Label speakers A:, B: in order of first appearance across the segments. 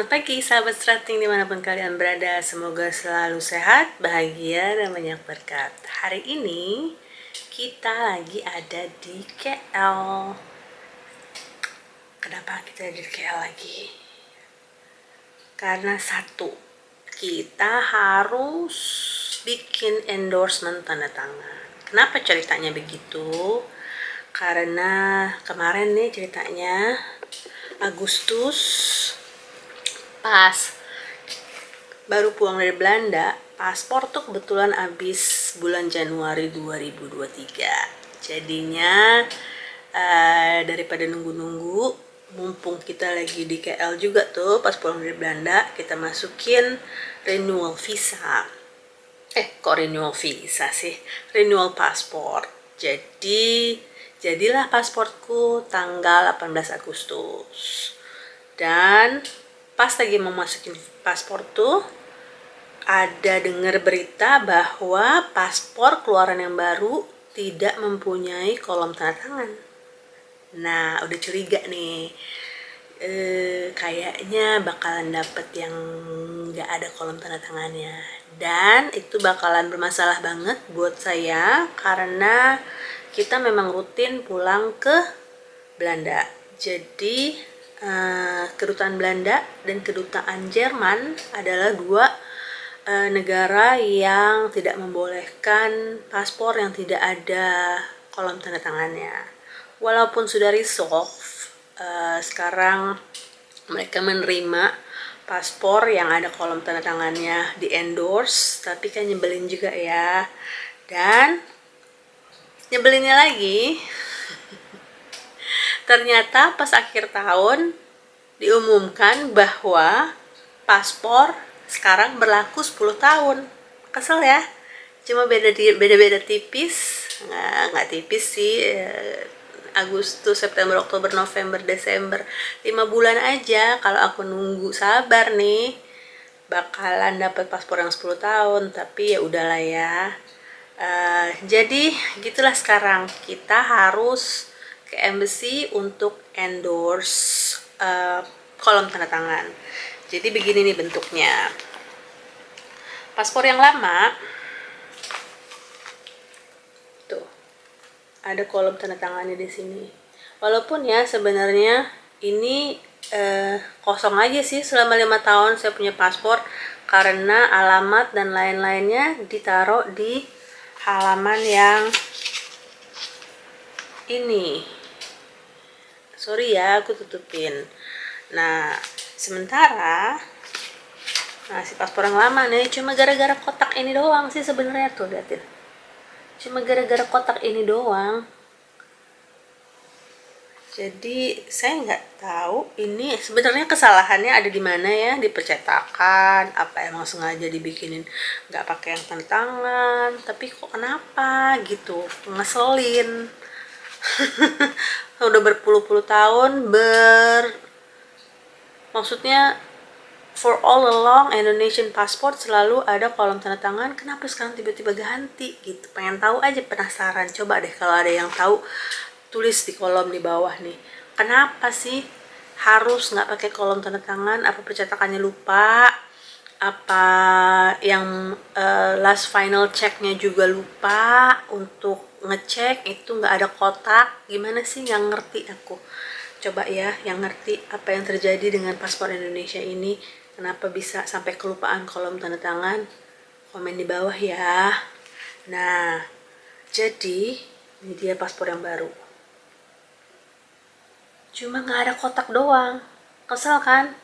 A: Selamat pagi sahabat Strating dimanapun kalian berada. Semoga selalu sehat, bahagia, dan banyak berkat. Hari ini kita lagi ada di KL. Kenapa kita ada di KL lagi? Karena satu, kita harus bikin endorsement tanda tangan. Kenapa ceritanya begitu? Karena kemarin nih ceritanya Agustus pas baru pulang dari Belanda, paspor tuh kebetulan habis bulan Januari 2023. Jadinya daripada nunggu-nunggu, mumpung kita lagi di KL juga tuh pas pulang dari Belanda, kita masukin renewal visa. Kok renewal visa sih? Renewal paspor. Jadilah pasportku tanggal 18 Agustus. Dan pas lagi mau masukin paspor tuh ada dengar berita bahwa paspor keluaran yang baru tidak mempunyai kolom tanda tangan. Nah, udah curiga nih. Kayaknya bakalan dapet yang nggak ada kolom tanda tangannya. Dan itu bakalan bermasalah banget buat saya karena kita memang rutin pulang ke Belanda. Jadi kedutaan Belanda dan kedutaan Jerman adalah dua negara yang tidak membolehkan paspor yang tidak ada kolom tanda tangannya. Walaupun sudah resolve, sekarang mereka menerima paspor yang ada kolom tanda tangannya di endorse, tapi kan nyebelin juga ya. Dan nyebelinnya lagi, ternyata pas akhir tahun diumumkan bahwa paspor sekarang berlaku 10 tahun. Kesel ya. Cuma beda tipis. Nggak tipis sih. Agustus, September, Oktober, November, Desember. 5 bulan aja. Kalau aku nunggu sabar nih, bakalan dapat paspor yang 10 tahun. Tapi ya udahlah ya. Jadi gitulah sekarang. Kita harus ke embassy untuk endorse kolom tanda tangan. Jadi begini nih bentuknya. Paspor yang lama tuh ada kolom tanda tangannya di sini. Walaupun ya sebenarnya ini kosong aja sih selama 5 tahun saya punya paspor karena alamat dan lain-lainnya ditaruh di halaman yang ini. Sorry ya, aku tutupin. Nah, sementara si paspor yang lama nih cuma gara-gara kotak ini doang sih sebenarnya tuh, liatin. Cuma gara-gara kotak ini doang. Jadi saya nggak tahu ini sebenarnya kesalahannya ada di mana ya, di percetakan, apa emang sengaja dibikinin nggak pakai yang tanda tangan, tapi kok kenapa gitu, ngeselin. Udah berpuluh-puluh tahun maksudnya for all along Indonesian passport selalu ada kolom tanda tangan, kenapa sekarang tiba-tiba ganti gitu. Pengen tahu aja, penasaran. Coba deh kalau ada yang tahu tulis di kolom di bawah nih, kenapa sih harus nggak pakai kolom tanda tangan? Apa percetakannya lupa, apa yang last final checknya juga lupa untuk ngecek itu nggak ada kotak, gimana sih, nggak ngerti aku. Coba ya yang ngerti apa yang terjadi dengan paspor Indonesia ini, kenapa bisa sampai kelupaan kolom tanda tangan, komen di bawah ya. Nah, jadi ini dia paspor yang baru, cuma nggak ada kotak doang. Kesel kan,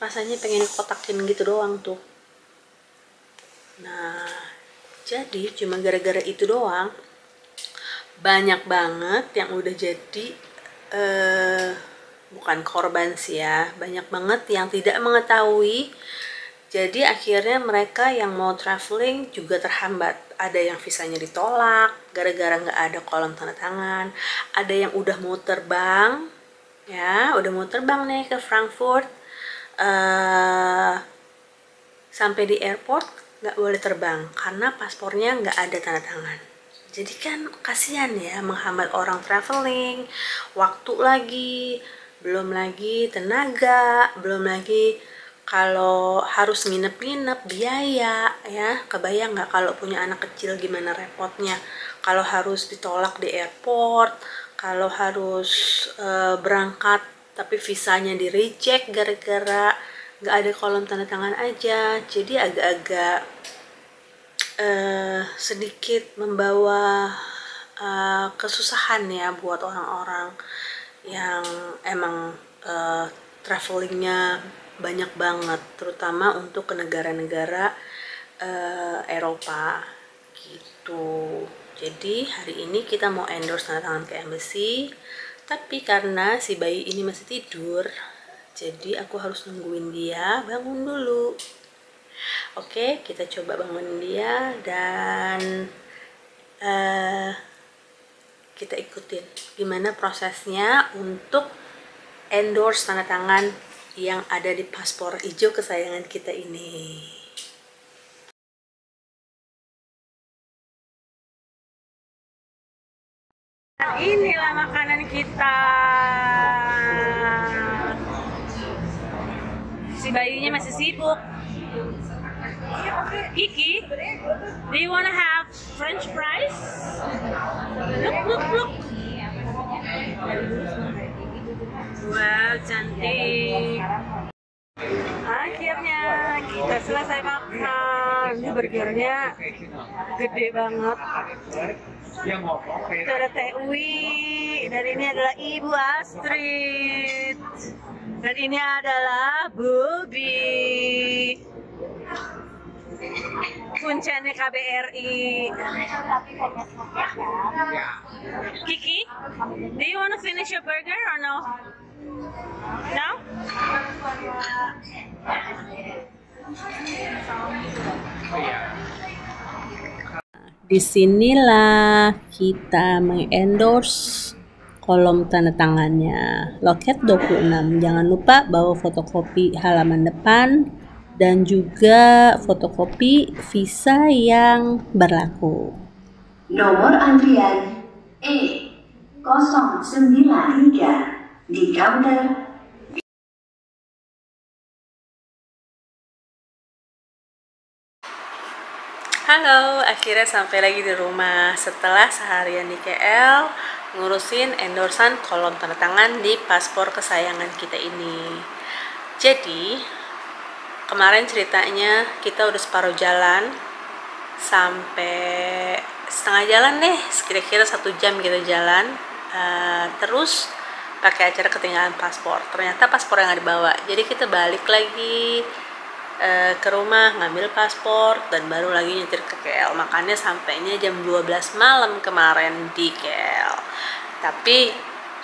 A: rasanya pengen kotakin gitu doang tuh. Nah, jadi cuma gara-gara itu doang banyak banget yang udah jadi bukan korban sih ya, banyak banget yang tidak mengetahui. Jadi akhirnya mereka yang mau traveling juga terhambat. Ada yang visanya ditolak gara-gara nggak ada kolom tanda tangan. Ada yang udah mau terbang ya, udah mau terbang nih ke Frankfurt, sampai di airport nggak boleh terbang karena paspornya nggak ada tanda tangan. Jadi kan kasihan ya, menghambat orang traveling, waktu lagi, belum lagi tenaga, belum lagi kalau harus nginep-nginep biaya ya. Kebayang nggak kalau punya anak kecil gimana repotnya, kalau harus ditolak di airport, kalau harus berangkat tapi visanya di reject gara-gara nggak ada kolom tanda tangan aja. Jadi agak-agak sedikit membawa kesusahan ya buat orang-orang yang emang travelingnya banyak banget, terutama untuk ke negara-negara Eropa gitu. Jadi hari ini kita mau endorse tanda tangan ke embassy, tapi karena si bayi ini masih tidur, jadi aku harus nungguin dia bangun dulu. Oke, kita coba bangun dia dan kita ikutin gimana prosesnya untuk endorse tanda tangan yang ada di paspor hijau kesayangan kita ini. Inilah makanan kita. Si bayinya masih sibuk. Kiki, do you wanna have French fries? Look. Wow, cantik. Akhirnya kita selesai makan. Ini burgernya gede banget. Itu ada Teh Uwi, dan ini adalah Ibu Astrid, dan ini adalah Bobi, kuncennya KBRI. Kiki, do you want to finish your burger or no? No? Disinilah kita mengendorse kolom tanda tangannya, loket 26. Jangan lupa bawa fotokopi halaman depan dan juga fotokopi visa yang berlaku.
B: Nomor antrian E093 di counter.
A: Halo, akhirnya sampai lagi di rumah setelah seharian di KL ngurusin endorsan kolom tanda tangan di paspor kesayangan kita ini. Jadi kemarin ceritanya kita udah separuh jalan, sampai setengah jalan deh, kira-kira 1 jam kita jalan, terus pakai acara ketinggalan paspor. Ternyata paspor yang nggak dibawa, jadi kita balik lagi ke rumah ngambil paspor dan baru lagi nyetir ke KL. Makanya sampainya jam 12 malam kemarin di KL. Tapi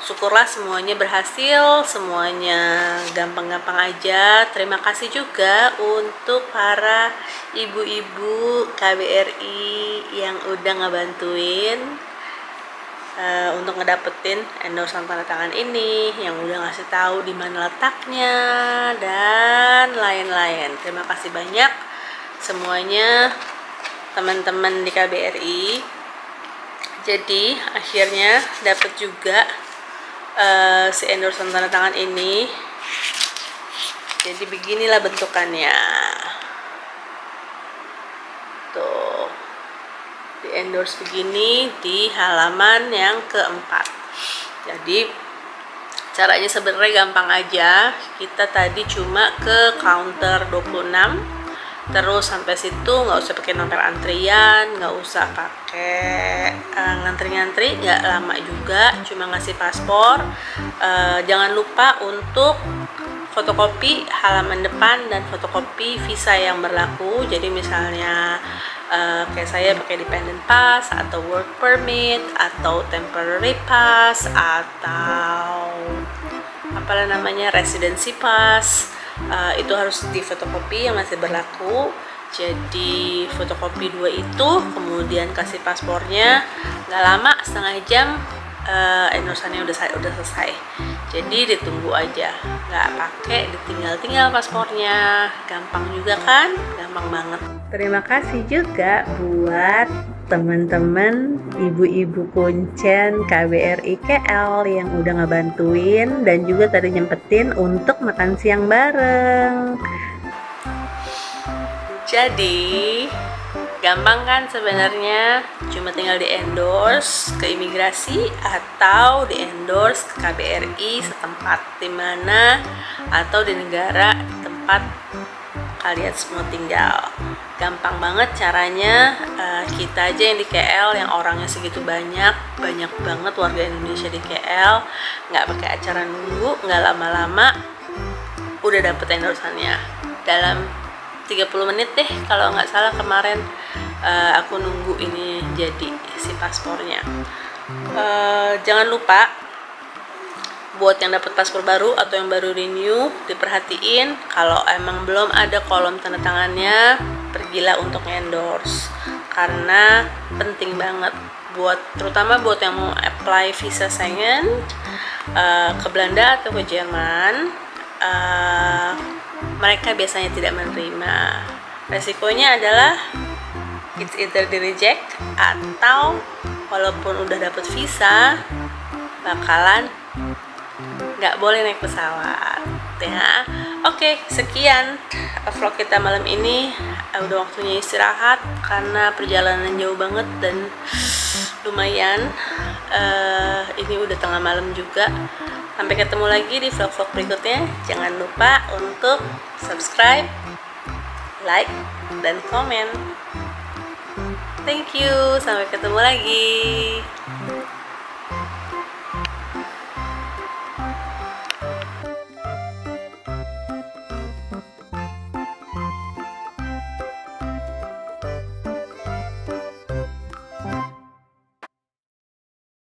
A: syukurlah semuanya berhasil, semuanya gampang-gampang aja. Terima kasih juga untuk para ibu-ibu KBRI yang udah ngebantuin untuk ngedapetin endorsan tanda tangan ini, yang udah ngasih tahu di mana letaknya dan lain-lain. Terima kasih banyak semuanya teman-teman di KBRI. Jadi akhirnya dapet juga si endorsan tanda tangan ini. Jadi beginilah bentukannya. Tuh, di endorse begini di halaman yang keempat. Jadi caranya sebenarnya gampang aja. Kita tadi cuma ke counter 26, terus sampai situ nggak usah pakai nomor antrian, nggak usah pakai ngantri-ngantri, nggak lama juga, cuma ngasih paspor. Jangan lupa untuk fotokopi halaman depan dan fotokopi visa yang berlaku. Jadi misalnya kayak saya pakai dependent pass atau work permit atau temporary pass atau apalah namanya residency pass, itu harus di fotokopi yang masih berlaku. Jadi fotokopi 2 itu, kemudian kasih paspornya, nggak lama, setengah jam endorsannya udah selesai. Jadi ditunggu aja, nggak pakai ditinggal paspornya. Gampang juga kan? Gampang banget. Terima kasih juga buat teman-teman ibu-ibu kuncen KBRI KL yang udah ngebantuin dan juga tadi nyempetin untuk makan siang bareng. Jadi gampang kan sebenarnya, cuma tinggal di endorse ke imigrasi atau di endorse ke KBRI setempat di mana atau di negara tempat kalian semua tinggal. Gampang banget caranya. Kita aja yang di KL yang orangnya segitu banyak banget warga Indonesia di KL, nggak pakai acara nunggu, nggak lama-lama udah dapet endorsannya dalam 30 menit deh kalau nggak salah. Kemarin aku nunggu ini jadi si paspornya. Jangan lupa buat yang dapat paspor baru atau yang baru renew, diperhatiin kalau emang belum ada kolom tanda tangannya, pergilah untuk endorse karena penting banget terutama buat yang mau apply visa Schengen ke Belanda atau ke Jerman. Mereka biasanya tidak menerima. Resikonya adalah it's either di reject atau walaupun udah dapet visa bakalan nggak boleh naik pesawat ya. Oke, sekian vlog kita malam ini. Udah waktunya istirahat karena perjalanan jauh banget dan lumayan. Ini udah tengah malam juga. Sampai ketemu lagi di vlog-vlog berikutnya. Jangan lupa untuk subscribe, like, dan komen. Thank you. Sampai ketemu lagi.